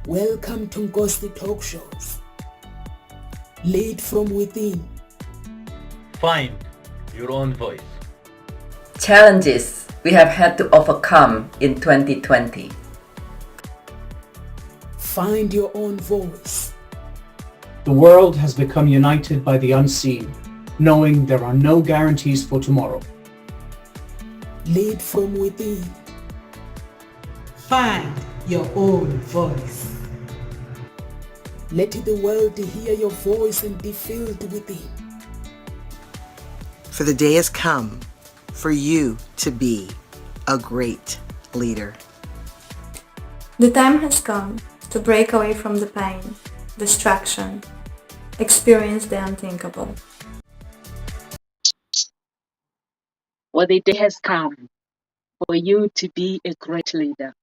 Welcome to Ngosi Talk Shows. Lead from within. Find your own voice. Challenges we have had to overcome in 2020. Find your own voice. The world has become united by the unseen, knowing there are no guarantees for tomorrow. Lead from within. Find your own voice. Let the world hear your voice and be filled within. For the day has come for you to be a great leader. The time has come to break away from the pain, distraction, experience the unthinkable. Well, the day has come for you to be a great leader.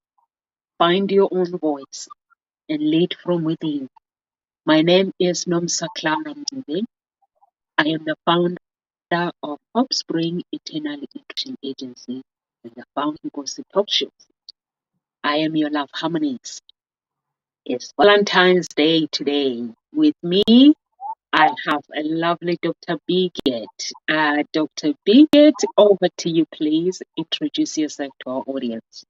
Find your own voice and lead from within. My name is Nomsa Clara Mube. I am the founder of Offspring Eternal Action Agency and the founder of Gossip Talk Shows. I am your love harmonist. It's Valentine's Day today. With me, I have a lovely Dr. Biget. Dr. Biget, over to you, please. Introduce yourself to our audience.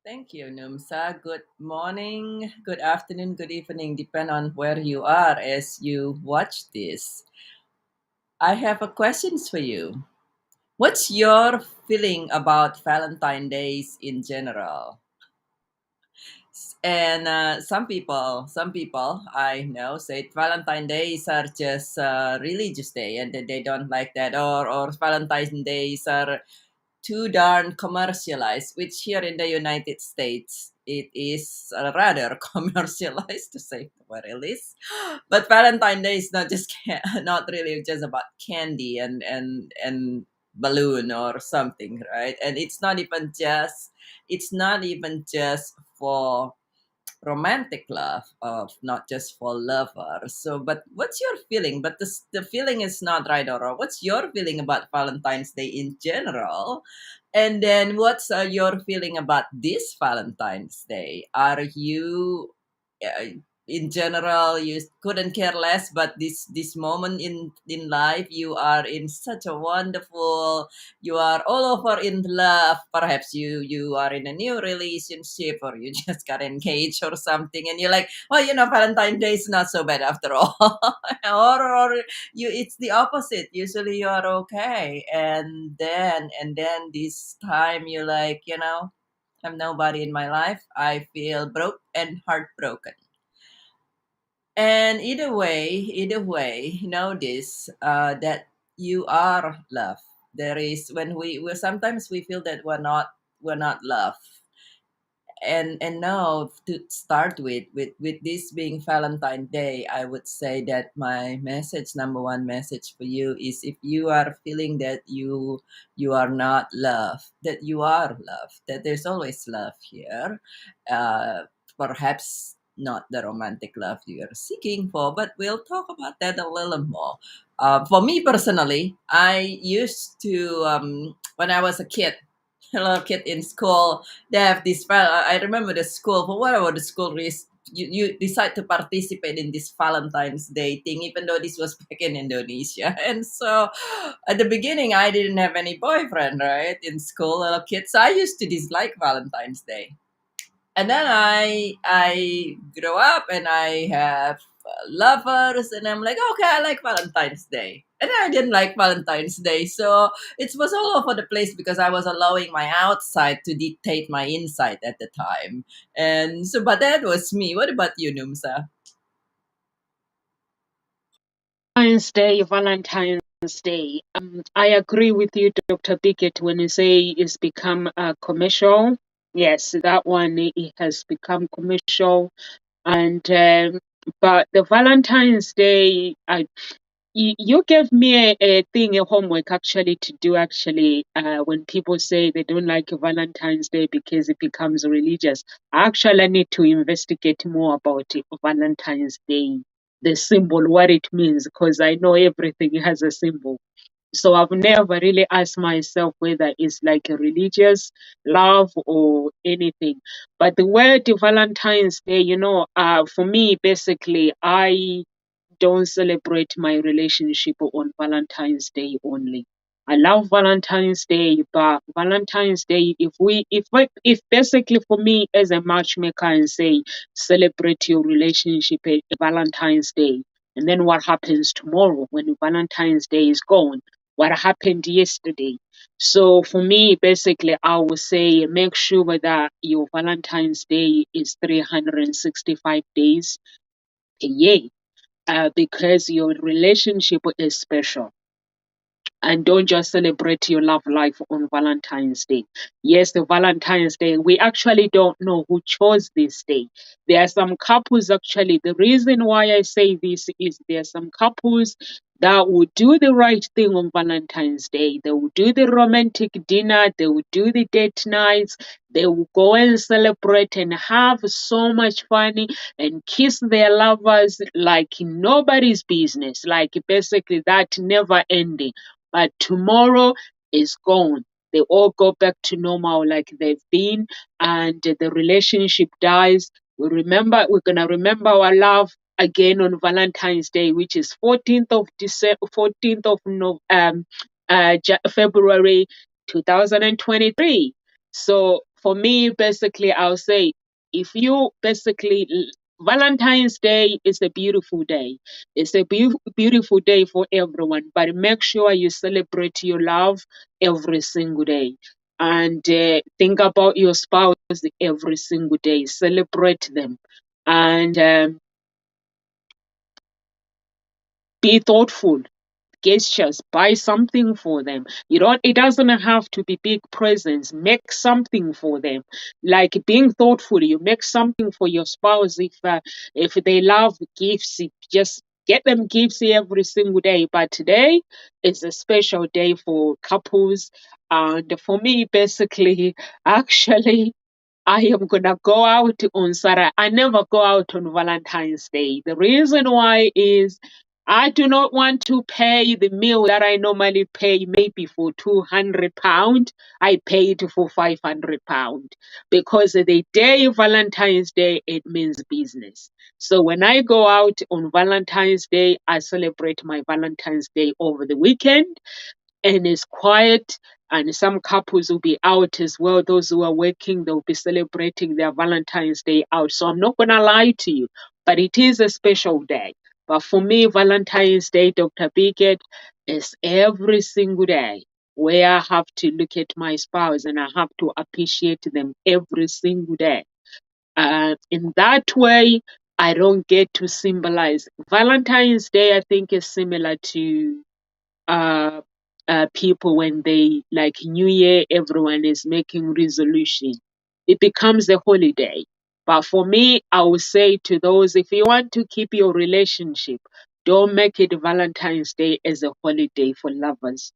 Thank you, Numsa. Good morning, good afternoon, good evening, depend on where you are as you watch this. I have a questions for you. What's your feeling about Valentine's Days in general? And some people I know say Valentine's Days are just religious day and that they don't like that, or Valentine's Days are too darn commercialized, which here in the United States it is rather commercialized to say the very least. But Valentine's Day is not just not really just about candy and balloon or something, right? And it's not even just for romantic love of not just for lovers. So but what's your feeling, but the feeling is not right or wrong. What's your feeling about Valentine's Day in general, and then what's your feeling about this Valentine's Day? Are you in general you couldn't care less, but this moment in life you are in such a wonderful, you are all over in love, perhaps you are in a new relationship or you just got engaged or something and you're like, well, Valentine's Day is not so bad after all. or you, it's the opposite, usually you are okay, and then this time you're like, have nobody in my life, I feel broke and heartbroken. And either way, know this, that you are loved. There is when we sometimes we feel that we're not loved. And now to start with this being Valentine Day, I would say that my message, number one message for you is, if you are feeling that you are not loved, that you are loved, that there's always love here. Perhaps not the romantic love you're seeking for, but we'll talk about that a little more. For me personally, I used to, when I was a kid, a little kid in school, they have this. I remember the school, for whatever the school is, you decide to participate in this Valentine's Day thing, even though this was back in Indonesia. And so at the beginning, I didn't have any boyfriend, right, in school, little kid. So I used to dislike Valentine's Day. And then I grow up and I have lovers, and I'm like, okay, I like Valentine's Day. And I didn't like Valentine's Day, so it was all over the place because I was allowing my outside to dictate my inside at the time. And so, but that was me. What about you, Numsa? Valentine's Day. I agree with you, Dr. Bickett, when you say it's become commercial. Yes, that one, it has become commercial. And but the Valentine's Day, you gave me a thing, a homework actually to do actually, when people say they don't like Valentine's Day because it becomes religious. I actually need to investigate more about it, Valentine's Day, the symbol, what it means, because I know everything has a symbol. So I've never really asked myself whether it's like a religious love or anything. But the word Valentine's Day, for me, basically, I don't celebrate my relationship on Valentine's Day only. I love Valentine's Day, but Valentine's Day, if basically for me as a matchmaker and say celebrate your relationship at Valentine's Day, and then what happens tomorrow when Valentine's Day is gone? What happened yesterday? So for me, basically, I would say make sure that your Valentine's Day is 365 days a year, because your relationship is special. And don't just celebrate your love life on Valentine's Day. Yes, the Valentine's Day, we actually don't know who chose this day. There are some couples, actually, the reason why I say this is there are some couples that will do the right thing on Valentine's Day. They will do the romantic dinner, they will do the date nights, they will go and celebrate and have so much fun and kiss their lovers like nobody's business, like basically that never ending. But tomorrow is gone. They all go back to normal like they've been, and the relationship dies. We're gonna remember our love again on Valentine's Day, which is 14th of December, 14th of February 2023. So for me, basically, I'll say if you basically Valentine's Day is a beautiful day. It's a beautiful day for everyone, but make sure you celebrate your love every single day. And think about your spouse every single day. Celebrate them. And be thoughtful gestures, buy something for them. It doesn't have to be big presents. Make something for them. Like being thoughtful, you make something for your spouse. If they love gifts, just get them gifts every single day. But today is a special day for couples. And for me, basically, actually, I am gonna go out on Saturday. I never go out on Valentine's Day. The reason why is I do not want to pay the meal that I normally pay maybe for £200. I paid for £500 because the day Valentine's Day it means business. So when I go out on Valentine's Day, I celebrate my Valentine's Day over the weekend and it's quiet. And some couples will be out as well. Those who are working, they'll be celebrating their Valentine's Day out. So I'm not going to lie to you, but it is a special day. But for me, Valentine's Day, Dr. Bigot, is every single day where I have to look at my spouse and I have to appreciate them every single day. In that way, I don't get to symbolize. Valentine's Day, I think, is similar to uh, people when they like New Year, everyone is making resolution. It becomes a holiday. But for me, I would say to those, if you want to keep your relationship, don't make it Valentine's Day as a holiday for lovers.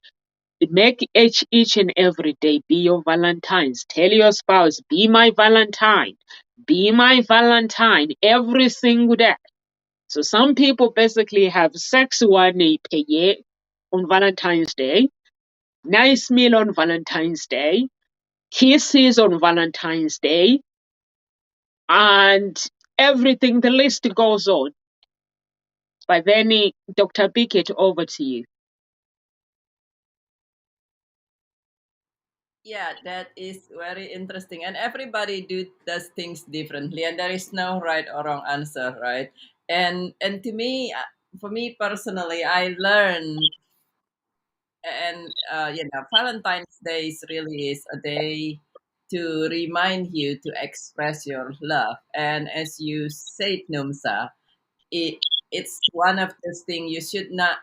Make each and every day be your Valentine's. Tell your spouse, be my Valentine. Be my Valentine every single day. So some people basically have sex one day per year on Valentine's Day, nice meal on Valentine's Day, kisses on Valentine's Day, and everything, the list goes on. But then, Dr. Bickett, over to you. Yeah, that is very interesting. And everybody does things differently, and there is no right or wrong answer, right? And to me, for me personally, I learned, and Valentine's Day is really is a day to remind you to express your love. And as you said, Numsa, it it's one of those things you should not.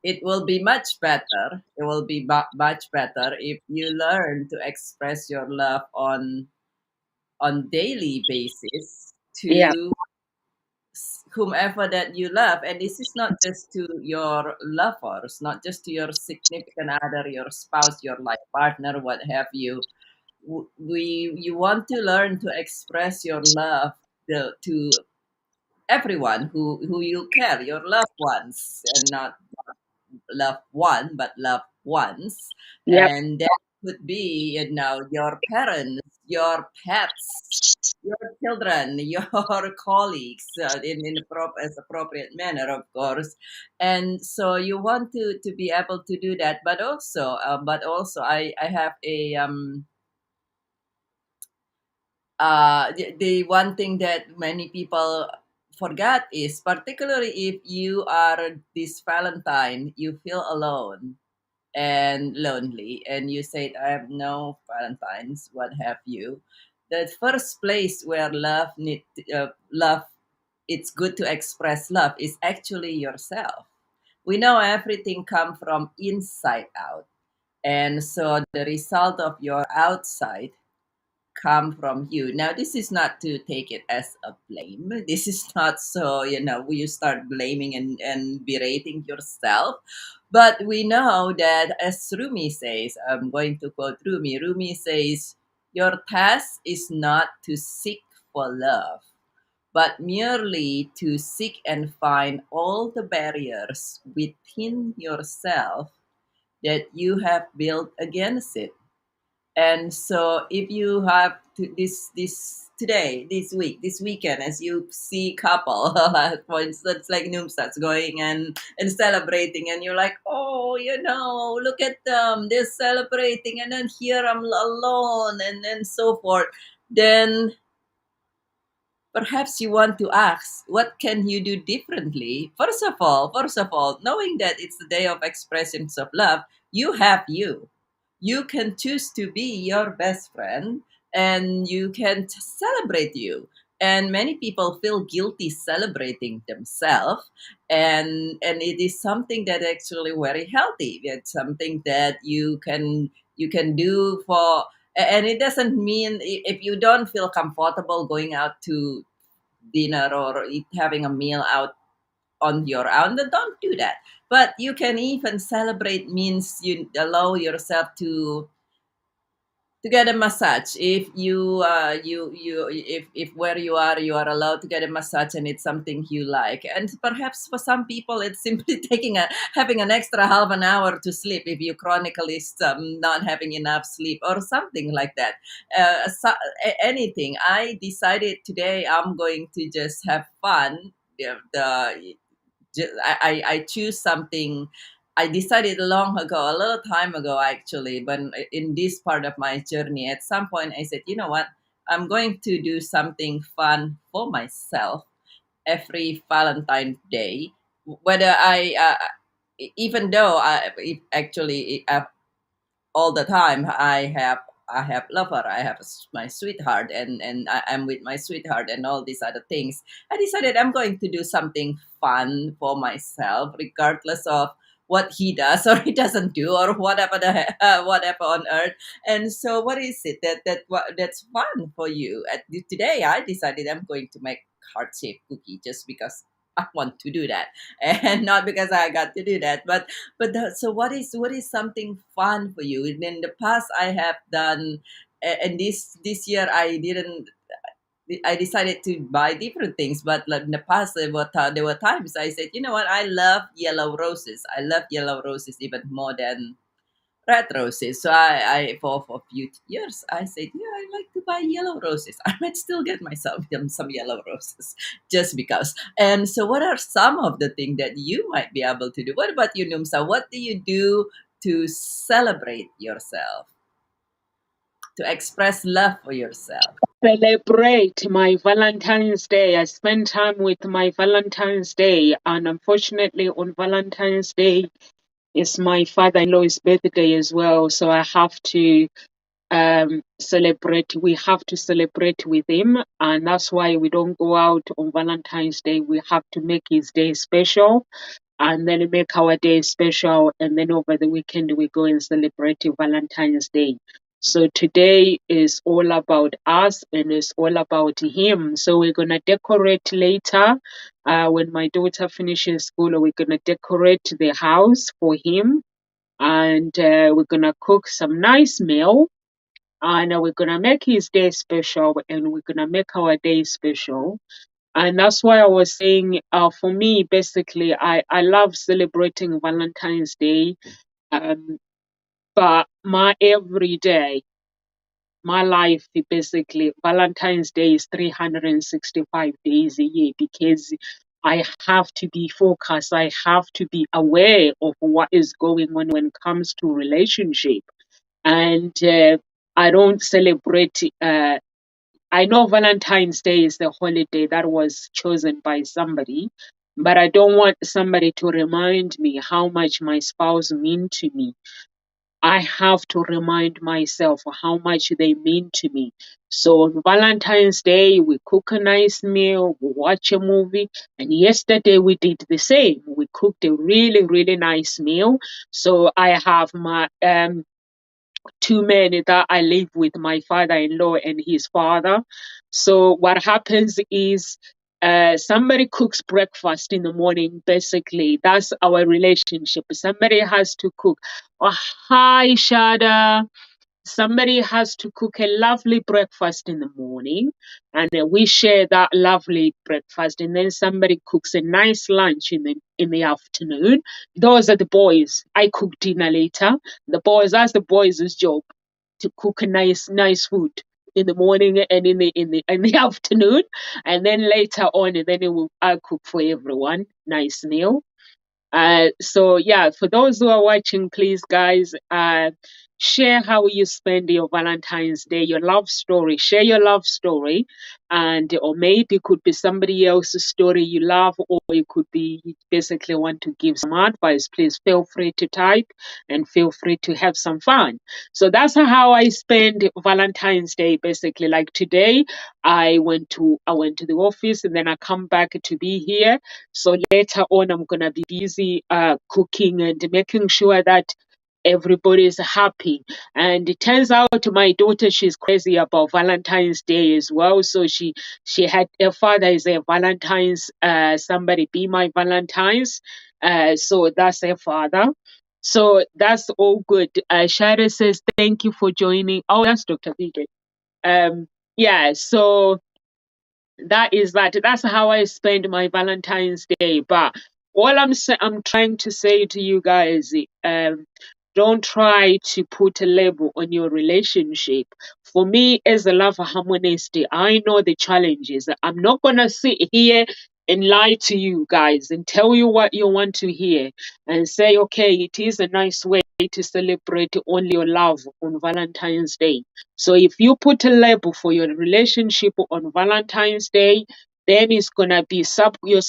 It will be much better. It will be much better if you learn to express your love on daily basis Yeah, to whomever that you love. And this is not just to your lovers, not just to your significant other, your spouse, your life partner, what have you. You want to learn to express your love to everyone who you care, your loved ones, and not love one, but love once. Yep. And that could be, your parents, your pets, your children, your colleagues, in as appropriate manner, of course. And so you want to be able to do that, but also I have a the one thing that many people forget is, particularly if you are this Valentine, you feel alone and lonely, and you said, I have no Valentines, what have you. The first place where love, it's good to express love, is actually yourself. We know everything come from inside out, and so the result of your outside come from you. Now, this is not to take it as a blame. This is not so, you start blaming and berating yourself. But we know that, as Rumi says, I'm going to quote Rumi. Rumi says, your task is not to seek for love, but merely to seek and find all the barriers within yourself that you have built against it. And so if you have this week, this weekend, as you see couple, for instance, like Noom going and celebrating, and you're like, oh, look at them, they're celebrating, and then here I'm alone, and so forth. Then perhaps you want to ask, what can you do differently? First of all, knowing that it's the day of expressions of love, you have you. You can choose to be your best friend, and you can celebrate you. And many people feel guilty celebrating themselves, and it is something that actually very healthy. It's something that you can do for, and it doesn't mean, if you don't feel comfortable going out to dinner or having a meal out on your own, then don't do that. But you can even celebrate, means you allow yourself to get a massage. If you if where you are allowed to get a massage, and it's something you like. And perhaps for some people it's simply taking a having an extra half an hour to sleep, if you chronically not having enough sleep or something like that. Anything. I decided today I'm going to just have fun. I choose something. I decided long ago, a little time ago actually, but in this part of my journey, at some point I said, you know what, I'm going to do something fun for myself every Valentine's Day. Whether even though actually all the time I have lover, I have my sweetheart, and I'm with my sweetheart and all these other things. I decided I'm going to do something fun for myself, regardless of what he does or he doesn't do, or whatever whatever on earth. And so, what is it that's fun for you? Today, I decided I'm going to make heart-shaped cookie, just because I want to do that, and not because I got to do that. So what is something fun for you? In the past, I have done, and this year I didn't. I decided to buy different things, but like in the past, there were times I said, you know what, I love yellow roses. I love yellow roses even more than red roses. So I for a few years I said, yeah, I like to buy yellow roses. I might still get myself some yellow roses, just because. And so, what are some of the things that you might be able to do? What about you, Numsa? What do you do to celebrate yourself, to express love for yourself? Celebrate my Valentine's Day. I spend time with my Valentine's Day, and unfortunately, on Valentine's Day is my father-in-law's birthday as well. So I have to celebrate. We have to celebrate with him, and that's why we don't go out on Valentine's Day. We have to make his day special, and then make our day special, and then over the weekend we go and celebrate Valentine's Day. So today is all about us, and it's all about him. So we're gonna decorate later. When my daughter finishes school, we're gonna decorate the house for him, and we're gonna cook some nice meal, and we're gonna make his day special, and we're gonna make our day special. And that's why I was saying, for me, basically, I love celebrating Valentine's Day. Um, but my everyday, my life, basically, Valentine's Day is 365 days a year because I have to be focused. I have to be aware of what is going on when it comes to relationship. And I don't celebrate. I know Valentine's Day is the holiday that was chosen by somebody, but I don't want somebody to remind me how much my spouse mean to me. I have to remind myself how much they mean to me. So on Valentine's Day, we cook a nice meal, we watch a movie, and yesterday we did the same. We cooked a really, really nice meal. So I have my two men that I live with, my father-in-law and his father. So what happens is somebody cooks breakfast in the morning. Basically, that's our relationship. Somebody has to cook. Oh, hi, Shada. Somebody has to cook a lovely breakfast in the morning, and we share that lovely breakfast. And then somebody cooks a nice lunch in the afternoon. Those are the boys. I cook dinner later. The boys, that's the boys' job, to cook a nice food in the morning and in the afternoon, and then later on, and then I cook for everyone nice meal. So yeah, for those who are watching, please guys, share how you spend your Valentine's Day, your love story. Share your love story, and or maybe it could be somebody else's story you love, or it could be you basically want to give some advice. Please feel free to type and feel free to have some fun. So that's how I spend Valentine's Day. Basically, like today, I went to the office and then I come back to be here. So later on, I'm gonna be busy cooking and making sure that everybody is happy. And it turns out my daughter, she's crazy about Valentine's Day as well. So she had her father is a Valentine's, somebody be my Valentines. So that's her father. So that's all good. Shada says thank you for joining. Oh, that's Dr. Vegan. Yeah, so that's how I spend my Valentine's Day. But all I'm trying to say to you guys, don't try to put a label on your relationship. For me, as a lover harmonist, I know the challenges. I'm not gonna sit here and lie to you guys and tell you what you want to hear and say, okay, it is a nice way to celebrate only your love on Valentine's Day. So if you put a label for your relationship on Valentine's Day, then it's gonna be your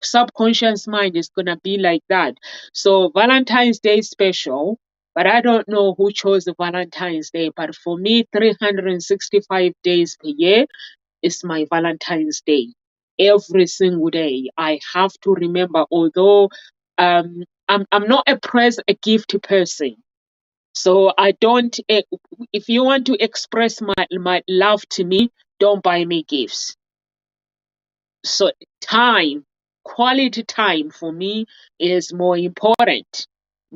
subconscious mind is gonna be like that. So Valentine's Day is special, but I don't know who chose Valentine's Day. But for me, 365 days per year is my Valentine's Day. Every single day, I have to remember. Although I'm not a gift person. So I don't. If you want to express my love to me, don't buy me gifts. So time, quality time for me is more important.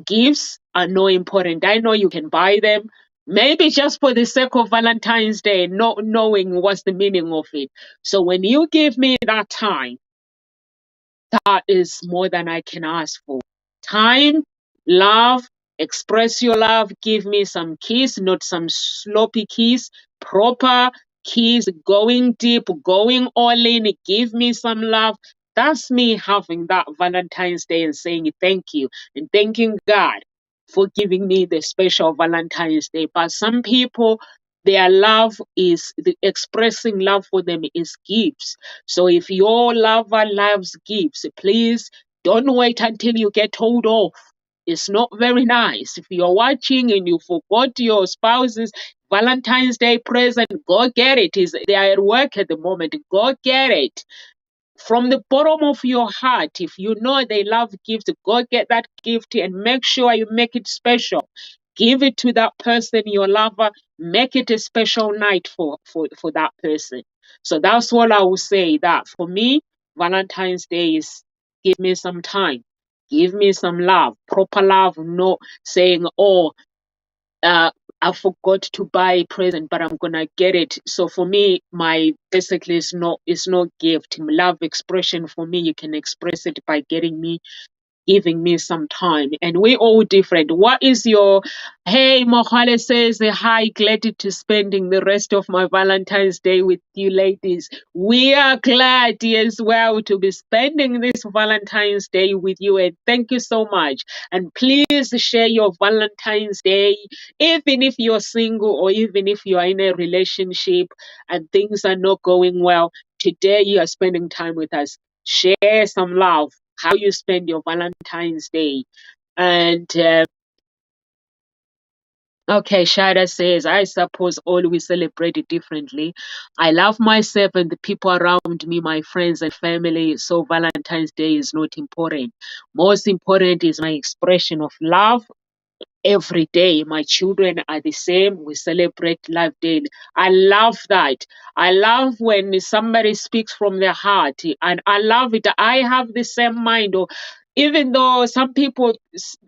Gifts are not important. I know you can buy them, maybe just for the sake of Valentine's Day, not knowing what's the meaning of it. So when you give me that time, that is more than I can ask for. Time, love, express your love, give me some kiss, not some sloppy kiss, proper kiss, going deep, going all in, give me some love. That's me having that Valentine's Day and saying thank you and thanking God for giving me the special Valentine's Day. But some people, their love is the expressing love for them is gifts. So if your lover loves gifts, please don't wait until you get told off. It's not very nice. If you're watching and you forgot your spouse's Valentine's Day present, go get it. They are at work at the moment. Go get it. From the bottom of your heart, if you know they love gifts, go get that gift and make sure you make it special. Give it to that person, your lover. Make it a special night for that person. So that's what I would say. That for me, Valentine's Day is give me some time, give me some love, proper love. Not saying, oh, I forgot to buy a present, but I'm gonna get it. So for me, my basically is no gift. Love expression for me, you can express it by giving me some time, and we're all different. What is your, hey, Mohale says, hi, glad to spending the rest of my Valentine's Day with you ladies. We are glad as well to be spending this Valentine's Day with you, and thank you so much. And please share your Valentine's Day, even if you're single or even if you are in a relationship and things are not going well. Today you are spending time with us. Share some love, how you spend your Valentine's Day. And okay, Shada says, I suppose all we celebrate it differently. I love myself and the people around me, my friends and family, so Valentine's Day is not important. Most important is my expression of love. Every day my children are the same. We celebrate Love Day. I love that. I love when somebody speaks from their heart, and I love it. I have the same mind. Or even though some people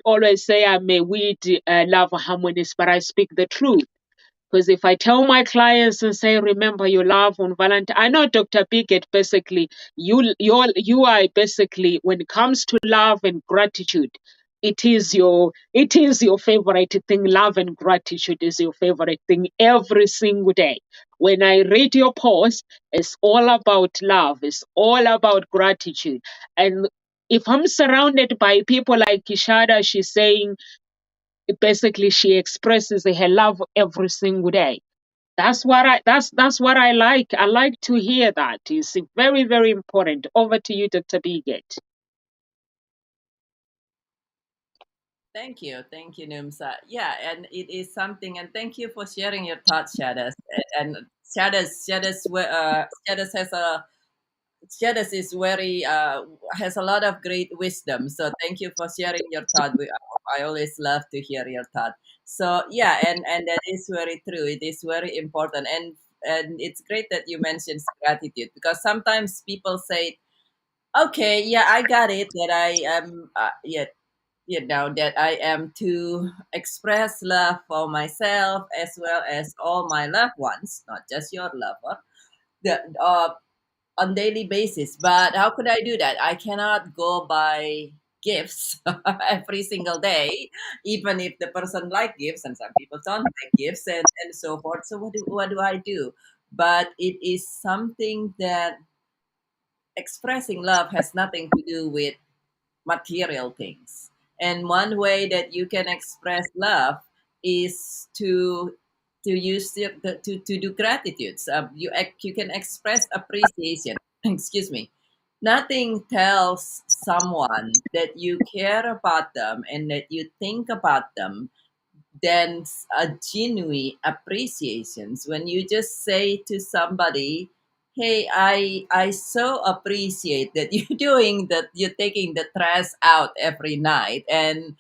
always say I'm a weird love harmonist, but I speak the truth. Because if I tell my clients and say, remember your love on Valentine, I know Dr. Bigot, basically, you are basically, when it comes to love and gratitude, it is your favorite thing. Love and gratitude is your favorite thing every single day. When I read your post, it's all about love, it's all about gratitude. And if I'm surrounded by people like Kishada, she's saying basically she expresses her love every single day. That's what I like. I like to hear that. It's very, very important. Over to you, Dr. Bigot. Thank you, Numsa. Yeah, and it is something. And thank you for sharing your thoughts, Shadas. And Shadas has a Shadas is very has a lot of great wisdom. So thank you for sharing your thought. I always love to hear your thought. So yeah, and that is very true. It is very important, and it's great that you mentioned gratitude, because sometimes people say, okay, yeah, I got it, that I am yeah, that I am to express love for myself as well as all my loved ones, not just your lover, the, on daily basis. But how could I do that? I cannot go buy gifts every single day, even if the person like gifts, and some people don't like gifts, and so forth. So what do I do? But it is something that expressing love has nothing to do with material things. And one way that you can express love is to use to do gratitudes. You can express appreciation. Excuse me. Nothing tells someone that you care about them and that you think about them than a genuine appreciations. When you just say to somebody, hey, I so appreciate that you're doing that, you're taking the trash out every night, and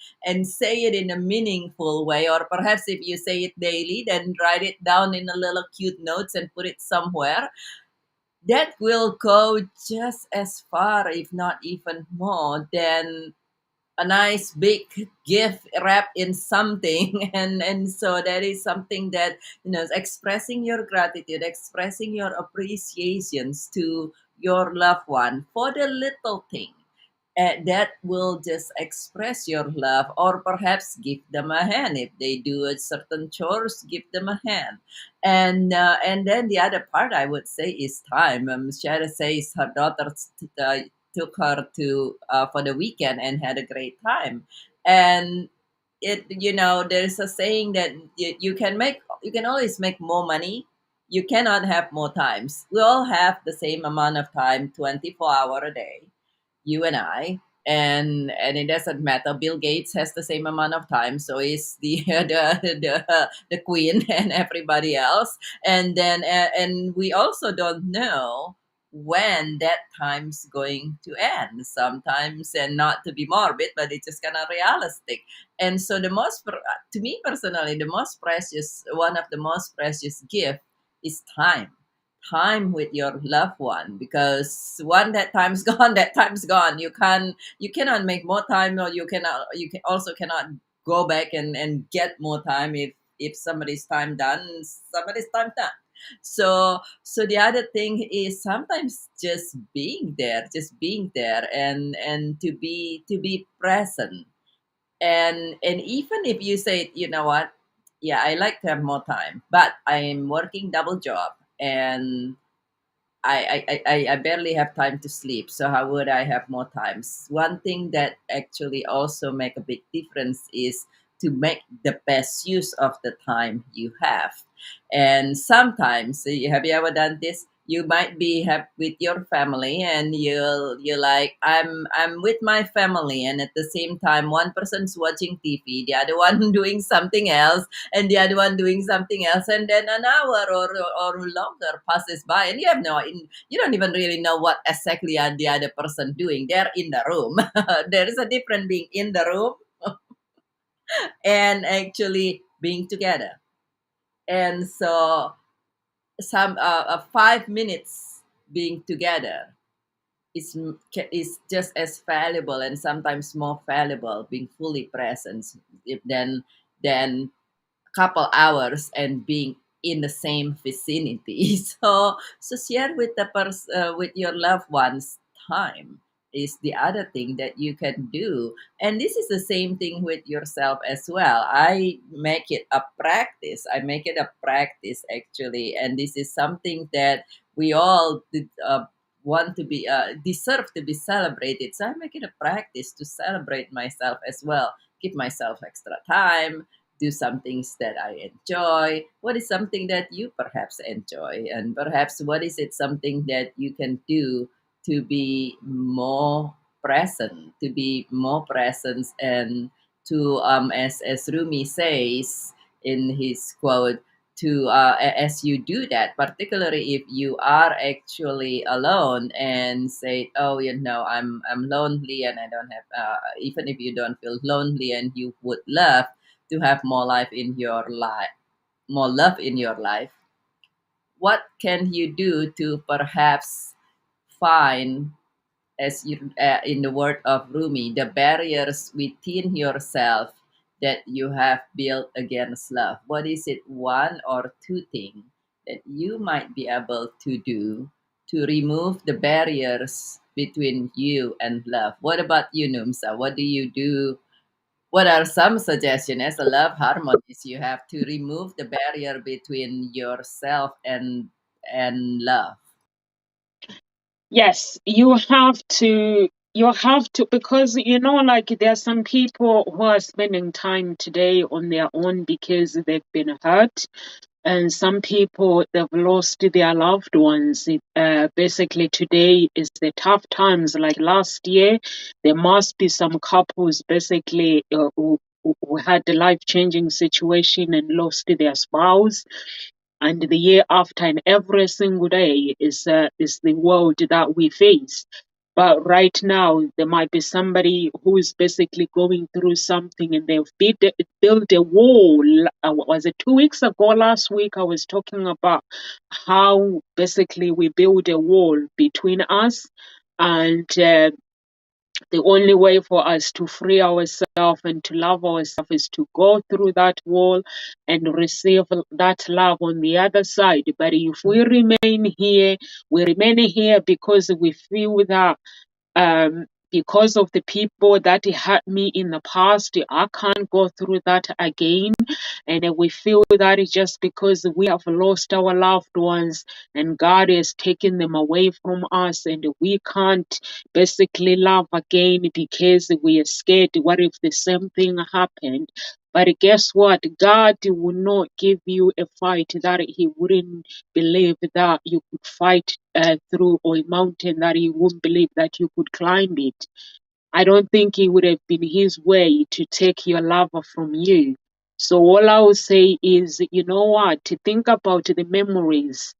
say it in a meaningful way. Or perhaps if you say it daily, then write it down in a little cute notes and put it somewhere. That will go just as far, if not even more, than a nice big gift wrapped in something. And so that is something that, expressing your gratitude, expressing your appreciations to your loved one for the little thing, that will just express your love. Or perhaps give them a hand if they do a certain chores, give them a hand. And then the other part I would say is time. Shara says her daughter took her to for the weekend and had a great time. And there's a saying that you can always make more money, you cannot have more times. We all have the same amount of time, 24 hour a day, you and I, and it doesn't matter. Bill Gates has the same amount of time, so is the the queen and everybody else. And then and we also don't know when that time's going to end sometimes. And not to be morbid, but it's just kind of realistic. And so to me personally, the most precious one of the most precious gift is time with your loved one. Because one that time's gone, that time's gone. You cannot make more time, or you can also cannot go back and get more time if if somebody's time done, somebody's time done. So the other thing is sometimes just being there, and to be present. And even if you say, you know what, yeah, I like to have more time, but I'm working double job, and I barely have time to sleep. So how would I have more times? One thing that actually also make a big difference is to make the best use of the time you have. And sometimes, have you ever done this? You might be with your family, and you're like, I'm with my family, and at the same time, one person's watching TV, the other one doing something else, and the other one doing something else, and then an hour or longer passes by, and you don't even really know what exactly are the other person doing. They're in the room. There is a difference being in the room and actually being together. And so some 5 minutes being together is just as valuable, and sometimes more valuable, being fully present, than couple hours and being in the same vicinity. So share with with your loved ones time is the other thing that you can do. And this is the same thing with yourself as well. I make it a practice actually, and this is something that we all want to be deserve to be celebrated. So I make it a practice to celebrate myself as well, give myself extra time, do some things that I enjoy. What is something that you perhaps enjoy? And perhaps what is it something that you can do to be more present, and to, as Rumi says in his quote, to as you do that, particularly if you are actually alone and say, oh, I'm lonely and I don't have, even if you don't feel lonely and you would love to have more life in your life, more love in your life, what can you do to perhaps find, as you, in the word of Rumi, the barriers within yourself that you have built against love? What is it, one or two things that you might be able to do to remove the barriers between you and love? What about you, Numsa? What do you do? What are some suggestions as a love harmonist you have to remove the barrier between yourself and love? Yes, you have to, because like there are some people who are spending time today on their own because they've been hurt, and some people they've lost their loved ones. Basically, today is the tough times. Like last year, there must be some couples basically who had the life-changing situation and lost their spouse, and the year after, and every single day is the world that we face. But right now, there might be somebody who is basically going through something, and they've built a wall. Was it 2 weeks ago? Last week, I was talking about how basically we build a wall between us, and the only way for us to free ourselves and to love ourselves is to go through that wall and receive that love on the other side. But if we remain here because we feel that because of the people that hurt me in the past, I can't go through that again. And we feel that it's just because we have lost our loved ones and God has taken them away from us, and we can't basically love again because we are scared. What if the same thing happened? But guess what? God will not give you a fight that He wouldn't believe that you could fight through, or a mountain that He wouldn't believe that you could climb it. I don't think it would have been His way to take your lover from you. So all I would say is, you know what, to think about the memories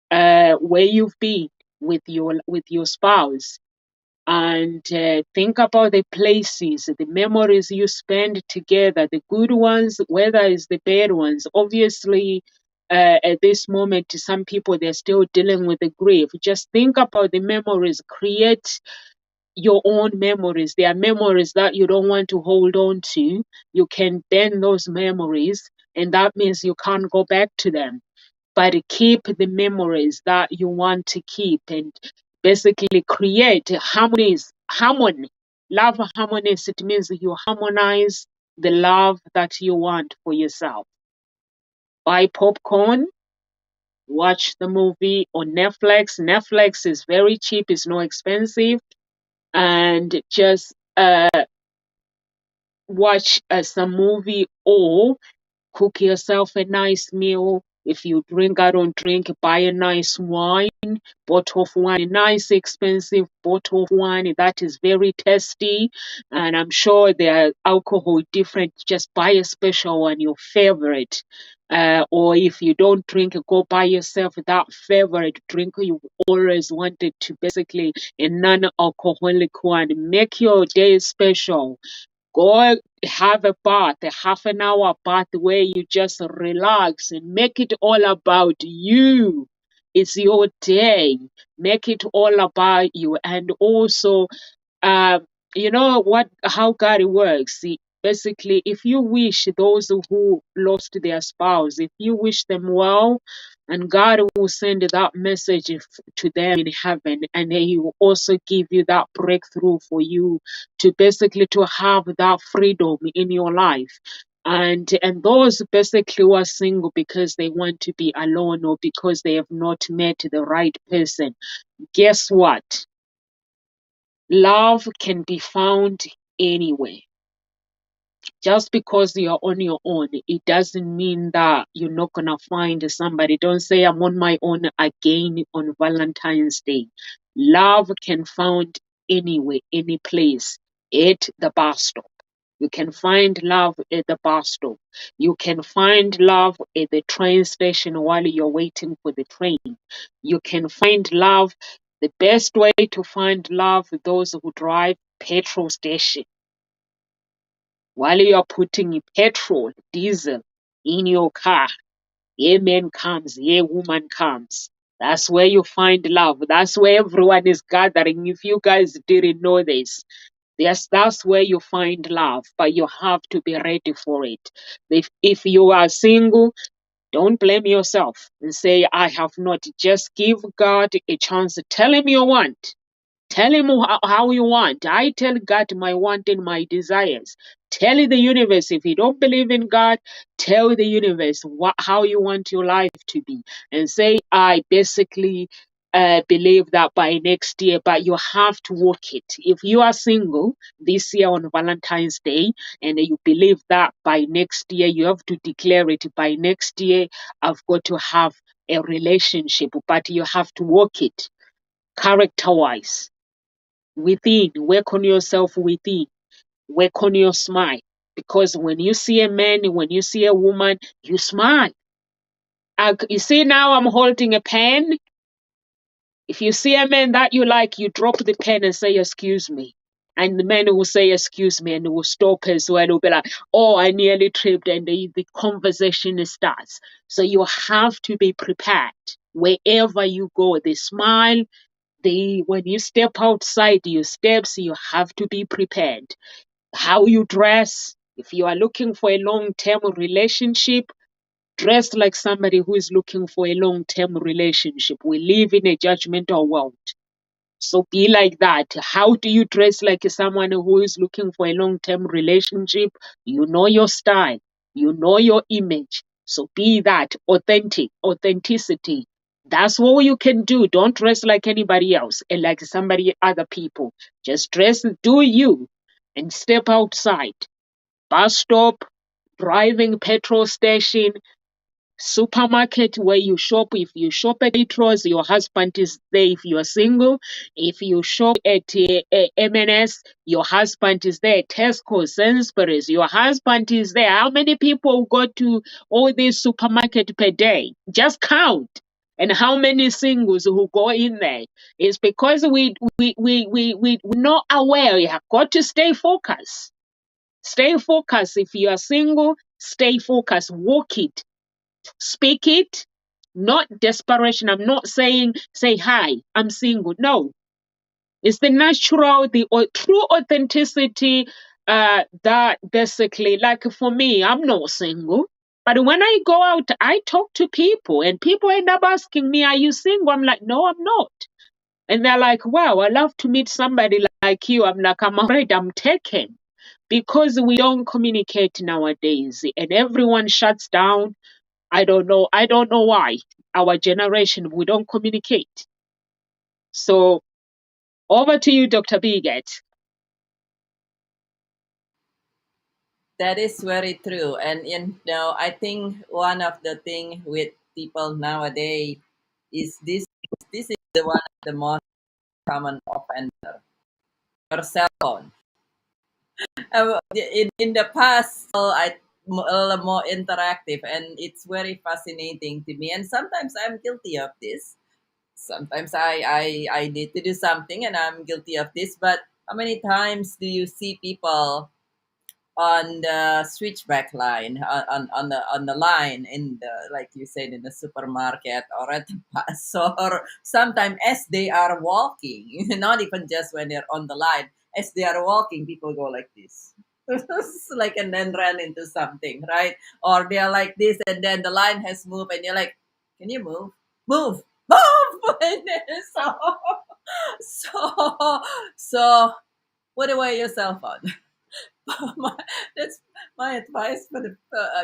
where you've been with your spouse, and think about the places, the memories you spend together, the good ones, whether it's the bad ones. Obviously, at this moment, some people they're still dealing with the grief. Just think about the memories. Create your own memories. There are memories that you don't want to hold on to. You can bend those memories and that means you can't go back to them. But keep the memories that you want to keep, and basically create harmony. Love harmonies. It means you harmonize the love that you want for yourself. Buy popcorn, watch the movie on Netflix. Netflix is very cheap, it's not expensive, and just watch some movie or cook yourself a nice meal. If you drink, I don't drink, buy a nice wine, bottle of wine, a nice expensive bottle of wine that is very tasty. And I'm sure there are alcohol different. Just buy a special one, your favorite. Or if you don't drink, go buy yourself that favorite drink you always wanted to, basically a non-alcoholic one. Make your day special. Go have a bath, a half an hour bath where you just relax and make it all about you. It's your day. Make it all about you. And also, uh, you know what? How God works. Basically, if you wish those who lost their spouse, if you wish them well, and God will send that message to them in heaven, and He will also give you that breakthrough for you to basically to have that freedom in your life. And those basically who are single because they want to be alone or because they have not met the right person, guess what? Love can be found anywhere. Just because you're on your own, it doesn't mean that you're not gonna find somebody. Don't say I'm on my own again on Valentine's Day. Love can found anywhere, any place. At the bus stop. You can find love at the bus stop. You can find love at the train station while you're waiting for the train. You can find love. The best way to find love, those who drive petrol station. While you are putting petrol, diesel in your car, a man comes, a woman comes. That's where you find love. That's where everyone is gathering. If you guys didn't know this, yes, that's where you find love, but you have to be ready for it. If you are single, don't blame yourself and say, I have not. Just give God a chance. Tell Him you want. Tell Him how you want. I tell God my want and my desires. Tell the universe. If you don't believe in God, tell the universe how you want your life to be. And say, I basically believe that by next year, but you have to work it. If you are single this year on Valentine's Day and you believe that by next year, you have to declare it. By next year, I've got to have a relationship, but you have to work it character-wise. Within, work on yourself within, work on your smile. Because when you see a man, when you see a woman, you smile. You see, now I'm holding a pen. If you see a man that you like, you drop the pen and say, excuse me. And the man will say, excuse me, and will stop as well. Will be like, oh, I nearly tripped, and the conversation starts. So you have to be prepared. Wherever you go, the smile, when you step outside your steps, you have to be prepared. How you dress, if you are looking for a long-term relationship, dress like somebody who is looking for a long-term relationship. We live in a judgmental world. So be like that. How do you dress like someone who is looking for a long-term relationship? You know your style. You know your image. So be that authenticity. That's what you can do. Don't dress like anybody else and like other people. Just dress, do you, and step outside. Bus stop, driving petrol station, supermarket where you shop. If you shop at Waitrose, your husband is there if you are single. If you shop at M&S, your husband is there. Tesco, Sainsbury's, your husband is there. How many people go to all these supermarket per day? Just count. And how many singles who go in there? It's because we're not aware. You have got to stay focused. Stay focused. If you are single, stay focused. Walk it. Speak it, not desperation. I'm not saying, say, hi, I'm single. No. It's the natural, the true authenticity that basically, like for me, I'm not single. But when I go out, I talk to people, and people end up asking me, "Are you single?" I'm like, "No, I'm not." And they're like, "Wow, I love to meet somebody like you." I'm like, "I'm afraid I'm taken," because we don't communicate nowadays, and everyone shuts down. I don't know. I don't know why. Our generation, we don't communicate. So over to you, Dr. Biget. That is very true. And I think one of the thing with people nowadays is this is the one of the most common offender. Your cell phone. In the past, more interactive, and it's very fascinating to me. And sometimes I'm guilty of this. Sometimes I need to do something, and I'm guilty of this. But how many times do you see people on the switchback line, on the line in the, like you said, in the supermarket or at the bus, or sometimes as they are walking, not even just when they're on the line, as they are walking, people go like this. Like, and then run into something, right? Or they're like this, and then the line has moved, and you're like, can you move, And then so so put away your cell phone. my, that's my advice for the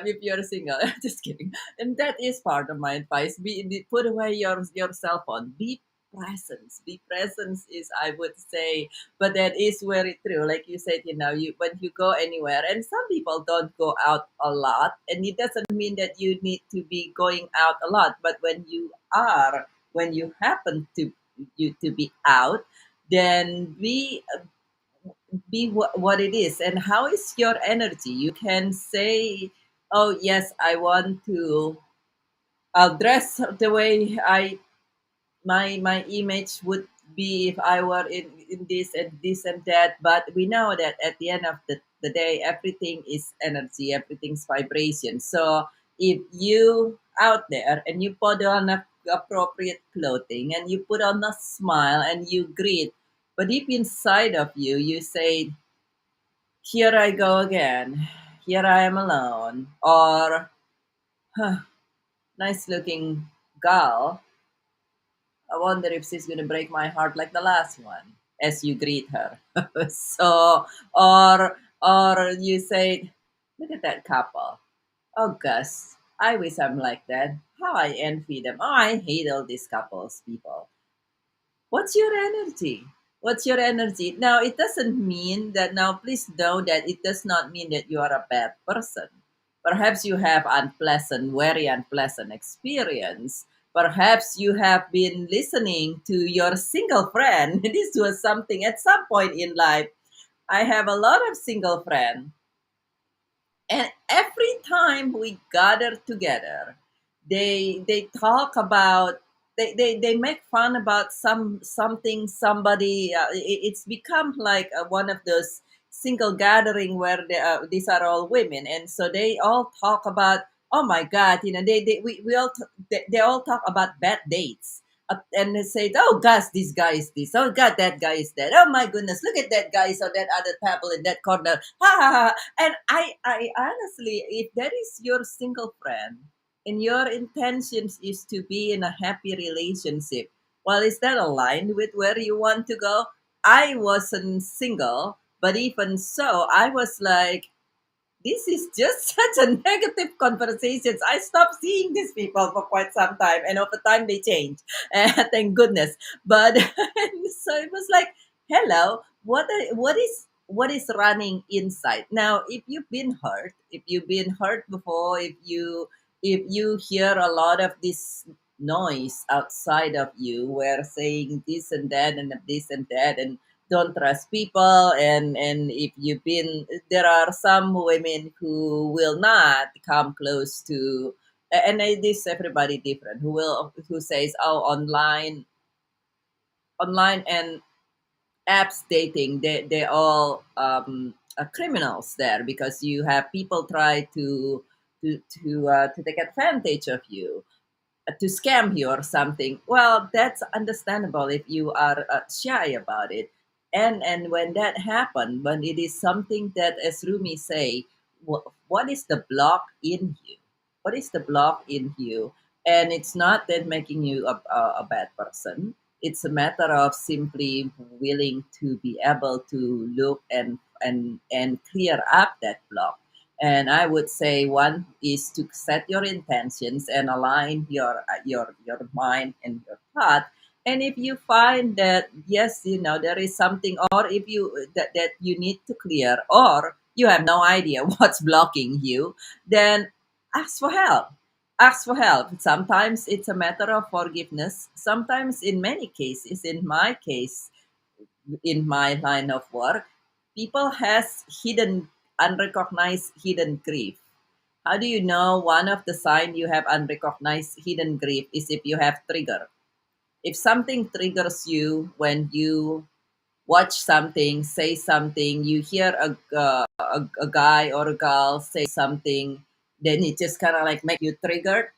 if you're single. Just kidding. And that is part of my advice. Put away your cell phone. Be present. Be present is, I would say, but that is very true. Like you said, you when you go anywhere, and some people don't go out a lot, and it doesn't mean that you need to be going out a lot. But when you happen to be out, then be what it is. And how is your energy? You can say, oh yes, I want to, I'll dress the way I my image would be if I were in this and that. But we know that at the end of the day, everything is energy, everything's vibration. So if you out there and you put on appropriate clothing, and you put on a smile, and you greet, but deep inside of you, you say, here I go again. Here I am alone. Or, huh, nice looking girl. I wonder if she's gonna break my heart like the last one, as you greet her. So, or you say, look at that couple. Oh, Gus, I wish I'm like that. How I envy them. Oh, I hate all these couples, people. What's your energy? What's your energy? Now, it doesn't mean that, now please know that it does not mean that you are a bad person. Perhaps you have very unpleasant experience. Perhaps you have been listening to your single friend. This was something at some point in life. I have a lot of single friends, and every time we gather together, they talk about, they make fun about something somebody, it's become like one of those single gathering where these are all women, and so they all talk about, oh my god, we all they all talk about bad dates. And they say, oh gosh, this guy is this, oh god, that guy is that, oh my goodness, look at that guy on that other table in that corner, ha ha ha. And I honestly, if that is your single friend and your intentions is to be in a happy relationship, well, is that aligned with where you want to go? I wasn't single, but even so, I was like, this is just such a negative conversations. I stopped seeing these people for quite some time, and over time they change. Thank goodness. But so it was like, hello, what is running inside now? If you've been hurt before, if you hear a lot of this noise outside of you, where saying this and that and this and that, and don't trust people, and if you've been, there are some women who will not come close to, and this everybody different, who says, oh, online and apps dating, they all are criminals there, because you have people try to take advantage of you, to scam you or something. Well, that's understandable if you are shy about it. And when that happens, when it is something that, as Rumi say, what is the block in you? what is the block in you. And it's not that making you a bad person. It's a matter of simply willing to be able to look and clear up that block. And I would say one is to set your intentions and align your mind and your thought. And if you find that yes, there is something, or if you that you need to clear, or you have no idea what's blocking you, then ask for help. Ask for help. Sometimes it's a matter of forgiveness. Sometimes, in many cases, in my case, in my line of work, people has hidden, unrecognized hidden grief. How do you know one of the sign you have unrecognized hidden grief is if you have trigger? If something triggers you when you watch something, say something, you hear a guy or a girl say something, then it just kind of like make you triggered.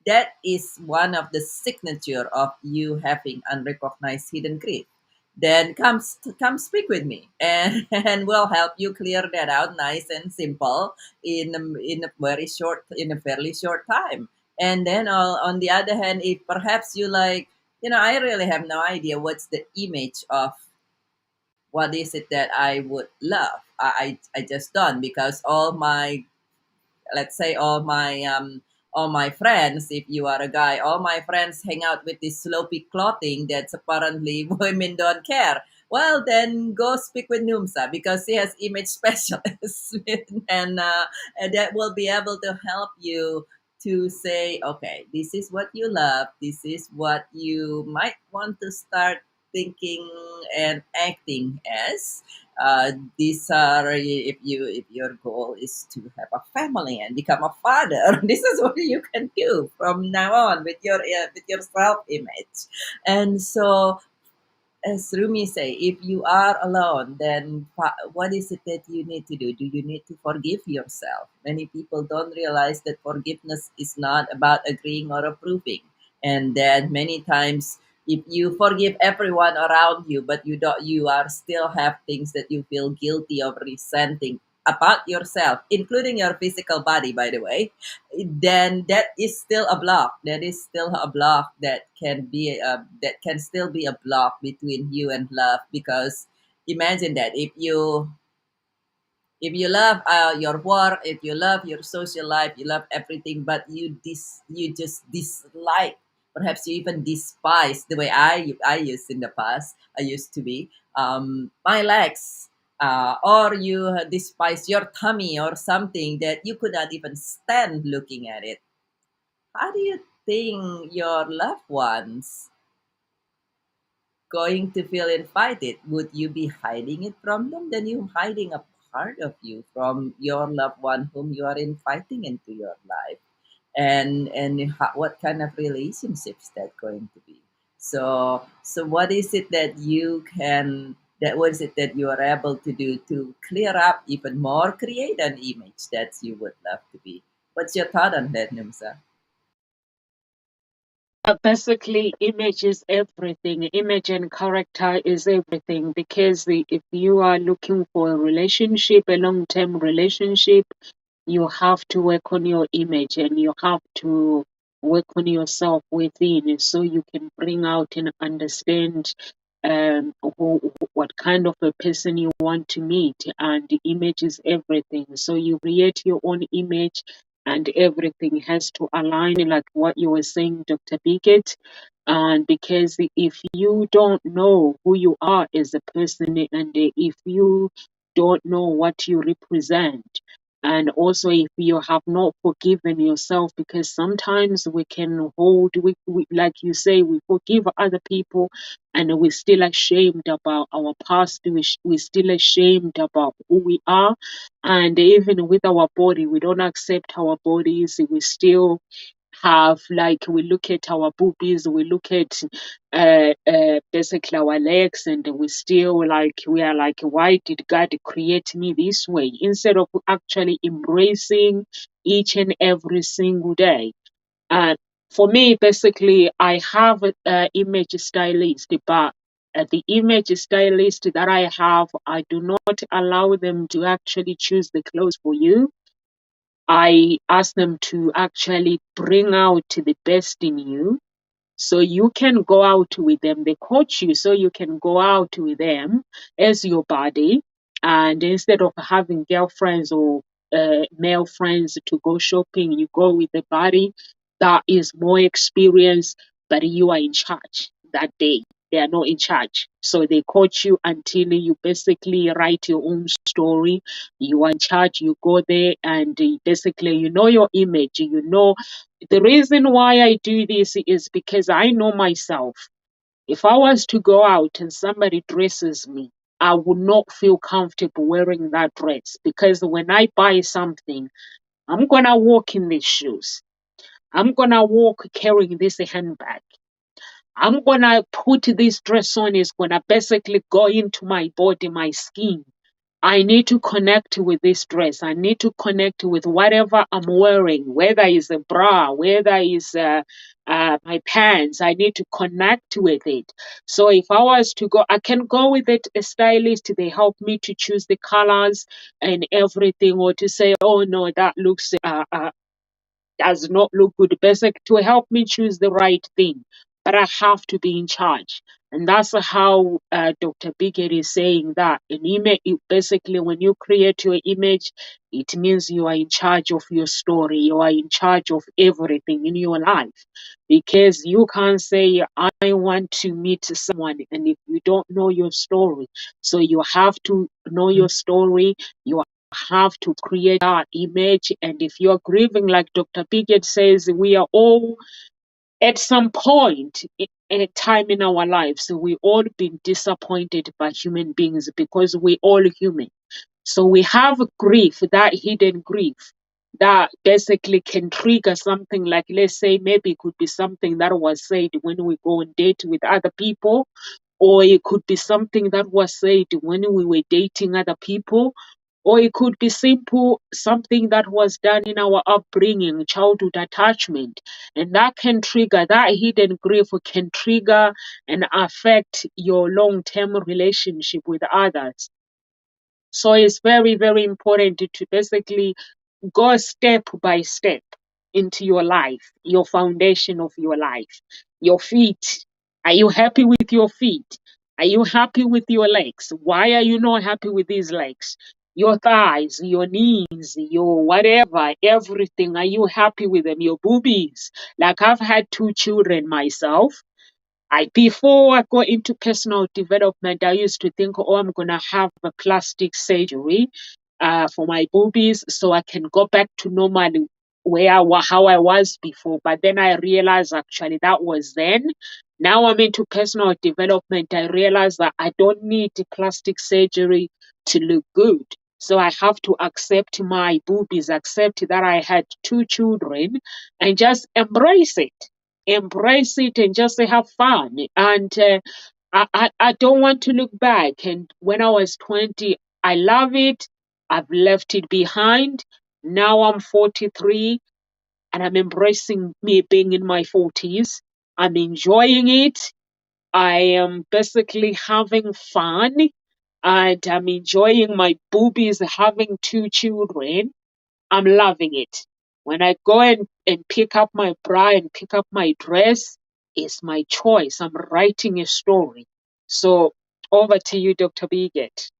That is one of the signature of you having unrecognized hidden grief. Then come speak with me, and and we'll help you clear that out, nice and simple, in a fairly short time. And then on the other hand, if perhaps you like, I really have no idea what's the image of what is it that I would love. I just don't, because all my, let's say, all my friends, if you are a guy, all my friends hang out with this sloppy clothing that's apparently women don't care. Well, then go speak with Numsa, because she has image specialists, and that will be able to help you to say, okay, this is what you love, this is what you might want to start thinking and acting as. These are, if your goal is to have a family and become a father, this is what you can do from now on with your self image. And so, as Rumi say, if you are alone, then what is it that you need to do? Do you need to forgive yourself? Many people don't realize that forgiveness is not about agreeing or approving, and that many times, if you forgive everyone around you, but you are still have things that you feel guilty of resenting about yourself, including your physical body, by the way, then that is still a block. That is still a block that can be that can still be a block between you and love. Because imagine that if you love your work, if you love your social life, you love everything, but you just dislike, perhaps you even despise the way I used in the past. I used to be my legs, or you despise your tummy or something that you could not even stand looking at it. How do you think your loved ones going to feel invited? Would you be hiding it from them? Then you're hiding a part of you from your loved one whom you are inviting into your life. And what kind of relationships that going to be? So what is it that you can that what is it that you are able to do to clear up even more, create an image that you would love to be? What's your thought on that, Nimsa? Basically, image is everything. Image and character is everything, because if you are looking for a relationship, a long-term relationship, you have to work on your image, and you have to work on yourself within, so you can bring out and understand what kind of a person you want to meet. And the image is everything. So you create your own image, and everything has to align, like what you were saying, Dr. Biggett. And because if you don't know who you are as a person, and if you don't know what you represent, and also if you have not forgiven yourself, because sometimes we can hold, like you say, we forgive other people, and we're still ashamed about our past, we're still ashamed about who we are. And even with our body, we don't accept our bodies, we still have, like, we look at our boobies, we look at basically our legs, and we still, like, we are like, why did God create me this way, instead of actually embracing each and every single day. And for me, basically, I have an image stylist, but the image stylist that I have, I do not allow them to actually choose the clothes for you. I ask them to actually bring out the best in you so you can go out with them. They coach you so you can go out with them as your body. And instead of having girlfriends or male friends to go shopping, you go with the body that is more experienced, but you are in charge that day. They are not in charge. So they coach you until you basically write your own story. You are in charge. You go there and basically you know your image. You know the reason why I do this is because I know myself. If I was to go out and somebody dresses me, I would not feel comfortable wearing that dress because when I buy something, I'm gonna walk in these shoes. I'm gonna walk carrying this handbag. I'm gonna put this dress on. It's gonna basically go into my body, my skin. I need to connect with this dress. I need to connect with whatever I'm wearing, whether it's a bra, whether it's my pants. I need to connect with it. So if I was to go, I can go with it. A stylist, they help me to choose the colors and everything, or to say, oh no, that looks does not look good. Basic to help me choose the right thing, but I have to be in charge. And that's how Dr. Biggett is saying that an image, basically, when you create your image, it means you are in charge of your story. You are in charge of everything in your life. Because you can't say, I want to meet someone, and if you don't know your story. So you have to know your story. You have to create that image. And if you're grieving, like Dr. Biggett says, we are all at some point at a time in our lives, we all been disappointed by human beings because we all human. So we have grief, that hidden grief that basically can trigger something like, let's say, maybe it could be something that was said when we go on date with other people, or it could be something that was said when we were dating other people, or it could be simple something that was done in our upbringing, childhood attachment. And that can trigger, that hidden grief can trigger and affect your long term relationship with others. So it's very, very important to basically go step by step into your life, your foundation of your life, your feet. Are you happy with your feet? Are you happy with your legs? Why are you not happy with these legs? Your thighs, your knees, your whatever, everything. Are you happy with them? Your boobies. Like I've had 2 children myself. Before I go into personal development, I used to think, oh, I'm gonna have a plastic surgery for my boobies so I can go back to normal how I was before. But then I realized actually that was then. Now I'm into personal development. I realize that I don't need plastic surgery to look good. So I have to accept my boobies, accept that I had 2 children, and just embrace it and just have fun. And I don't want to look back. And when I was 20, I love it. I've left it behind. Now I'm 43 and I'm embracing me being in my 40s. I'm enjoying it. I am basically having fun and I'm enjoying my boobies having 2 children. I'm loving it. When I go and pick up my bra and pick up my dress, it's my choice. I'm writing a story. So over to you, Dr. Biggett.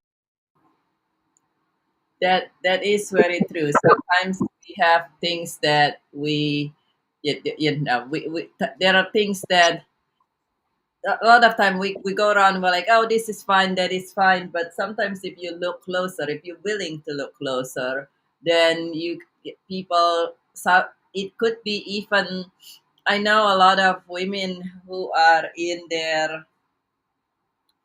That is very true. Sometimes we have things that there are things that a lot of time we go around, we're like, oh, this is fine, that is fine. But sometimes if you look closer, if you're willing to look closer, then people, so it could be even, I know a lot of women who are in their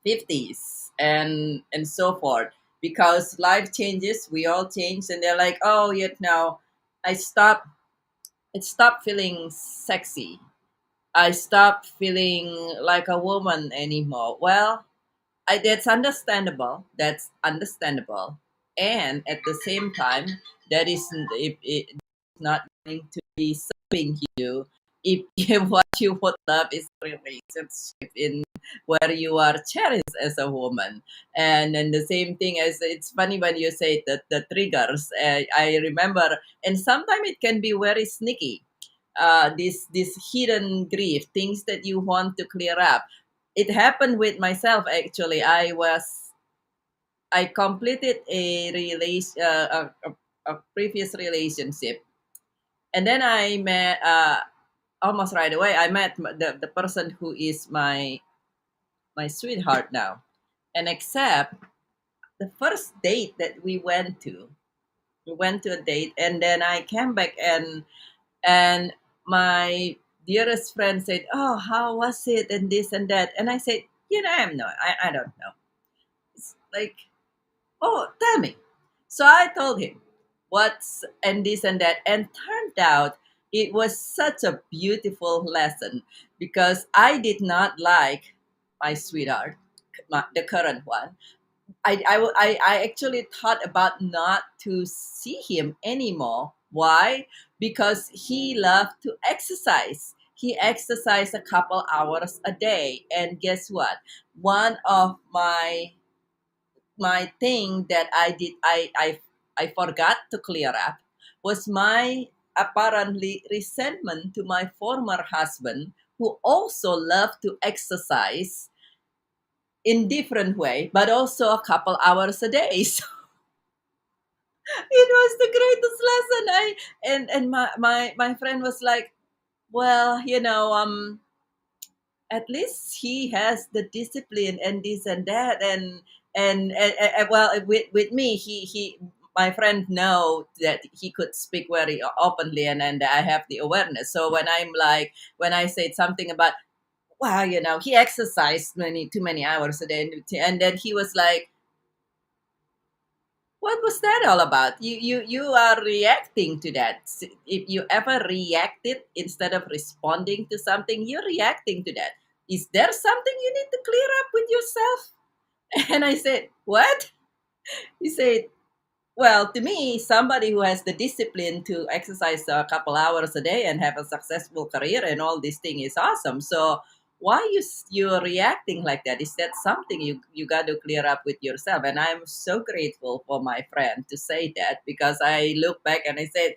50s and so forth, because life changes, we all change, and they're like, oh, yet now I stopped feeling sexy, I stopped feeling like a woman anymore. Well, that's understandable. That's understandable. And at the same time, that isn't if it not going to be serving you if what you would love is a relationship in where you are cherished as a woman. And then the same thing as it's funny when you say that the triggers. I remember, and sometimes it can be very sneaky. This hidden grief, things that you want to clear up. It happened with myself actually. I completed a a previous relationship, and then I met almost right away. I met the person who is my sweetheart now, and except the first date that we went to a date, and then I came back, and my dearest friend said, "Oh, how was it?" and this and that, and I said, I don't know. It's like, oh, tell me. So I told him what's and this and that, and turned out it was such a beautiful lesson because I did not like my sweetheart, the current one. I actually thought about not to see him anymore. Why? Because he loved to exercise. He exercised a couple hours a day, and guess what? One of my thing that I did I forgot to clear up was my apparently resentment to my former husband who also loved to exercise in different way but also a couple hours a day. So it was the greatest lesson. My friend was like, well, at least he has the discipline and this and that, and well, with me, he my friend know that he could speak very openly, and I have the awareness. So when I'm like, when I said something about, well, he exercised too many hours a day, and then he was like, what was that all about? You are reacting to that. If you ever reacted instead of responding to something, you're reacting to that. Is there something you need to clear up with yourself? And I said, what? He said, well, to me, somebody who has the discipline to exercise a couple hours a day and have a successful career and all this thing is awesome. So why you're reacting like that? Is that something you got to clear up with yourself? And I'm so grateful for my friend to say that, because I look back and I said,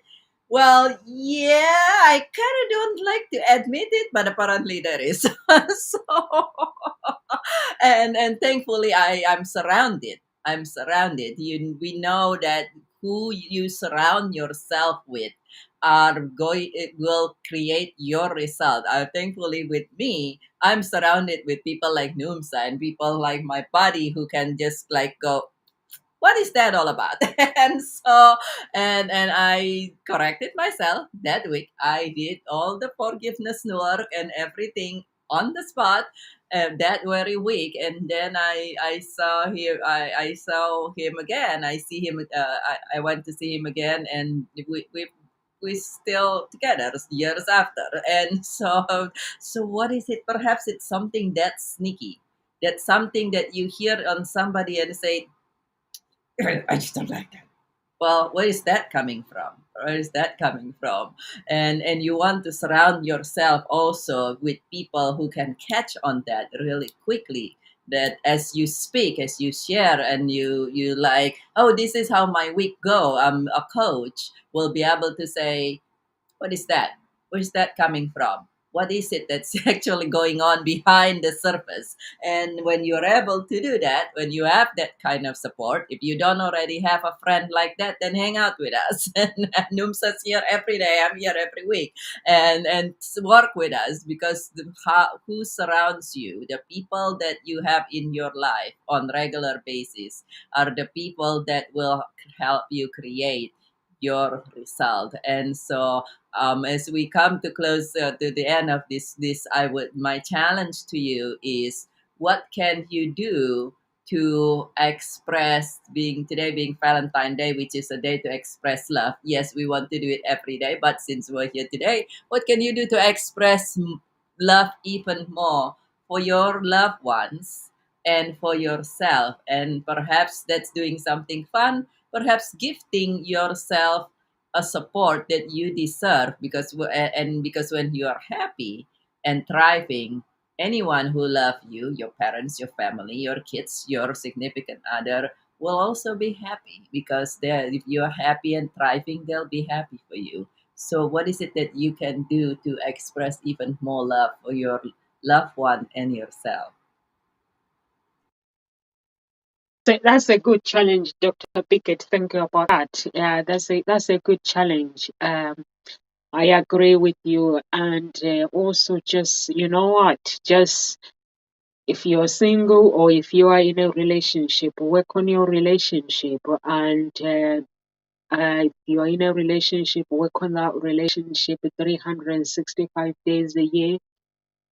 well, yeah, I kind of don't like to admit it, but apparently there is. So, and thankfully I'm surrounded. I'm surrounded. We know that who you surround yourself with are going it will create your result. Thankfully, with me, I'm surrounded with people like Numsa and people like my buddy who can just like go, what is that all about? And so, and I corrected myself that week. I did all the forgiveness work and everything on the spot that very week, and then I saw him. I saw him again. I see him. I went to see him again, and we still together years after. And so what is it? Perhaps it's something that's sneaky. That's something that you hear on somebody and say, I just don't like that. Well, where is that coming from? Where is that coming from? And you want to surround yourself also with people who can catch on that really quickly. That as you speak, as you share, and you like, oh, this is how my week go. A coach will be able to say, what is that? Where is that coming from? What is it that's actually going on behind the surface? And when you're able to do that, when you have that kind of support, if you don't already have a friend like that, then hang out with us. And Numsa's here every day. I'm here every week, and work with us, because who surrounds you, the people that you have in your life on regular basis, are the people that will help you create your result. And so as we come to close to the end of this I would my challenge to you is, what can you do to express, being today being Valentine Day, which is a day to express love. Yes, we want to do it every day, but since we're here today, what can you do to express love even more for your loved ones and for yourself? And perhaps that's doing something fun, perhaps gifting yourself a support that you deserve, because and because when you are happy and thriving anyone who love you, your parents, your family, your kids, your significant other, will also be happy because if you are happy and thriving, they'll be happy for you. So, what is it that you can do to express even more love for your loved one and yourself? So that's a good challenge, Dr. Pickett. Thank you about that. Yeah, that's a good challenge. I agree with you, and also just you know what, just if you're single or if you are in a relationship, work on your relationship, and if you are in a relationship, work on that relationship 365 days a year.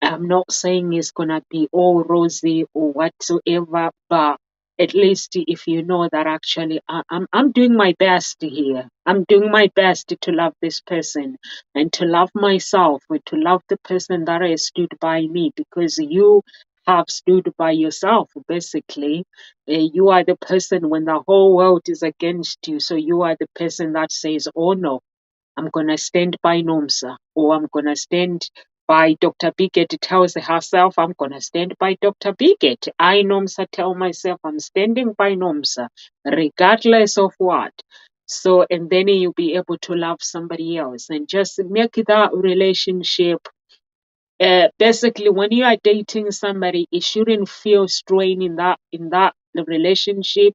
I'm not saying it's gonna be all rosy or whatsoever, but at least if you know that actually I'm doing my best here. I'm doing my best to love this person and to love myself and to love the person that has stood by me, because you have stood by yourself basically. You are the person when the whole world is against you, so you are the person that says, oh no, I'm going to stand by Nomsa, or I'm going to stand by Dr. Biget tells herself, I'm going to stand by Dr. Biget. I, Nomsa, tell myself I'm standing by Nomsa, regardless of what. So, and then you'll be able to love somebody else and just make that relationship. Basically, when you are dating somebody, it shouldn't feel strain in that relationship.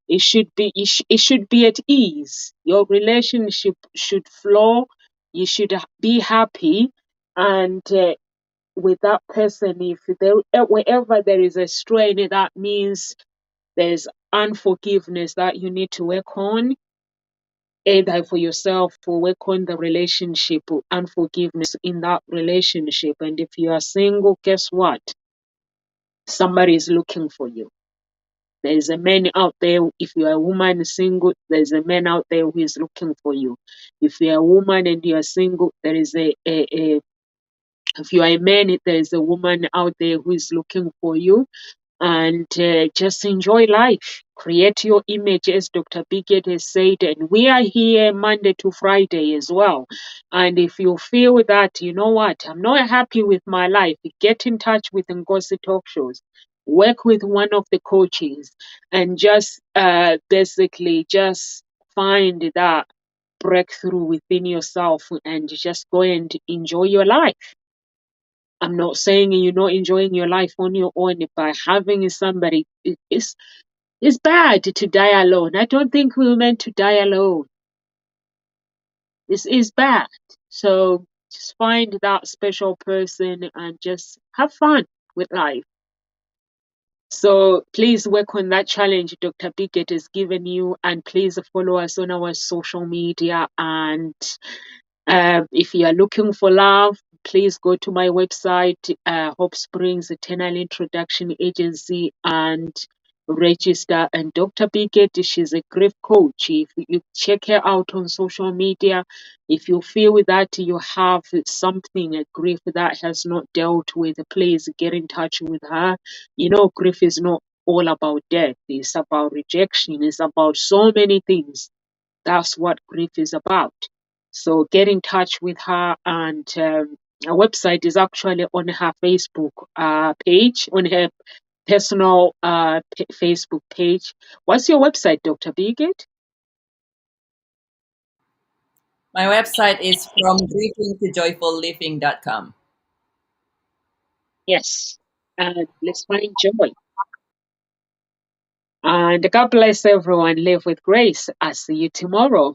It should be at ease. Your relationship should flow. You should be happy, and with that person, if there wherever there is a strain, that means there's unforgiveness that you need to work on, either for yourself or work on the relationship or unforgiveness in that relationship. And if you are single, guess what? Somebody is looking for you. There's a man out there. If you are a woman single, there's a man out there who is looking for you. If you are a woman and you are single, there is if you are a man, there is a woman out there who is looking for you. And just enjoy life. Create your image, as Dr. Biget has said. And we are here Monday to Friday as well. And if you feel that, you know what, I'm not happy with my life, get in touch with Ngozi Talk Shows. Work with one of the coaches and just basically just find that breakthrough within yourself and just go and enjoy your life. I'm not saying you're not enjoying your life on your own by having somebody. It's bad to die alone. I don't think we were meant to die alone. It's bad. So just find that special person and just have fun with life. So please work on that challenge Dr. Biget has given you, and please follow us on our social media. And if you are looking for love, please go to my website, Hope Springs Eternal Introduction Agency, and register. And Dr. Biget, she's a grief coach. If you check her out on social media, if you feel that you have something, a grief that has not dealt with, please get in touch with her. You know, grief is not all about death. It's about rejection. It's about so many things. That's what grief is about. So get in touch with her, and her website is actually on her Facebook page, on her personal Facebook page. What's your website, Dr. Biget? My website is from grieving to joyfulliving.com. Yes. And let's find joy. And God bless everyone. Live with grace. I'll see you tomorrow.